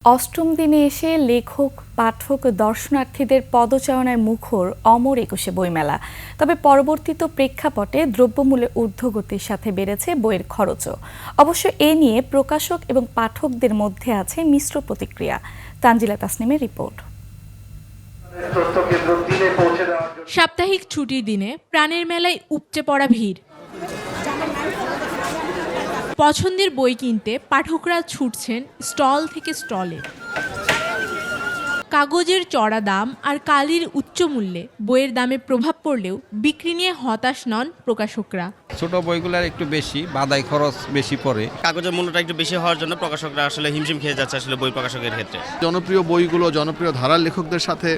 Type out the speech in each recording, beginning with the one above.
অষ্টম দিনে এসে লেখক পাঠক দর্শনার্থীদের পদচারণায় মুখর অমর একুশে বইমেলা। তবে পরবর্তীত প্রেক্ষাপটে দ্রব্যমূল্যের ঊর্ধ্বগতির সাথে বেড়েছে বইয়ের খরচও। অবশ্য এ নিয়ে প্রকাশক এবং পাঠকদের মধ্যে আছে মিশ্র প্রতিক্রিয়া। তানজিলা তাসনিমের রিপোর্ট। সাপ্তাহিক ছুটির দিনে প্রাণের মেলায় উপচে পড়া ভিড়। পছন্দের বই কিনতে পাঠকরা ছুটছেন স্টল থেকে স্টলে। কাগজের চড়া দাম আর কালির উচ্চ মূল্যে বইয়ের দামে প্রভাব পড়লেও বিক্রি নিয়ে হতাশ নন প্রকাশকরা। ছোট বইগুলোর একটু বেশি বাদাই খরচ বেশি পড়ে। কাগজের মূল্যটা একটু বেশি হওয়ার জন্য প্রকাশকরা আসলে হিমশিম খেয়ে যাচ্ছে আসলে বই প্রকাশকের ক্ষেত্রে। জনপ্রিয় বইগুলো, জনপ্রিয় ধারার লেখকদের সাথে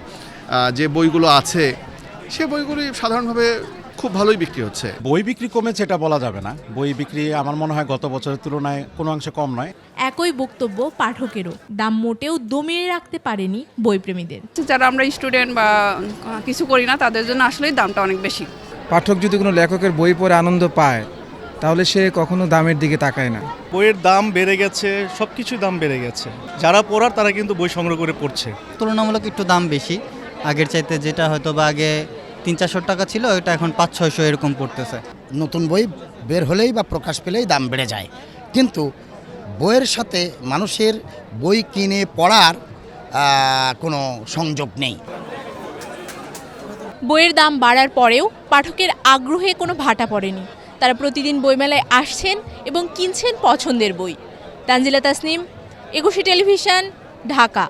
যে বইগুলো আছে সে বইগুলি সাধারণভাবে খুব ভালোই বিক্রি হচ্ছে। বই বিক্রি কমেছে এটা বলা যাবে না। বই বিক্রি আমার মনে হয় গত বছরের তুলনায় কোনো অংশে কম নয়। একই বক্তব্য পাঠকেরও। দাম মোটেও দমিয়ে রাখতে পারেনি বইপ্রেমীদের। যারা আমরা স্টুডেন্ট বা কিছু করি না তাদের জন্য আসলেই দামটা অনেক বেশি। পাঠক যদি কোনো লেখকের বই পড়ে আনন্দ পায় তাহলে সে কখনো দামের দিকে তাকায় না। বইয়ের দাম বেড়ে গেছে, সব কিছুই দাম বেড়ে গেছে। যারা পড়ার তারা কিন্তু বই সংগ্রহ করে পড়ছে। তুলনামূলক একটু দাম বেশি আগের চাইতে, যেটা হয়তো বা আগে 300-400 টাকা ছিল ওটা এখন 500-600 এরকম পড়তেছে। নতুন বই বের হলেই বা প্রকাশ পেলেই দাম বেড়ে যায়, কিন্তু বইয়ের সাথে মানুষের বই কিনে পড়ার কোনো সংযোগ নেই। বইয়ের দাম বাড়ার পরেও পাঠকের আগ্রহে কোনো ভাটা পড়েনি। তারা প্রতিদিন বইমেলায় আসছেন এবং কিনছেন পছন্দের বই। তানজিলা তাসনিম, একুশে টেলিভিশন, ঢাকা।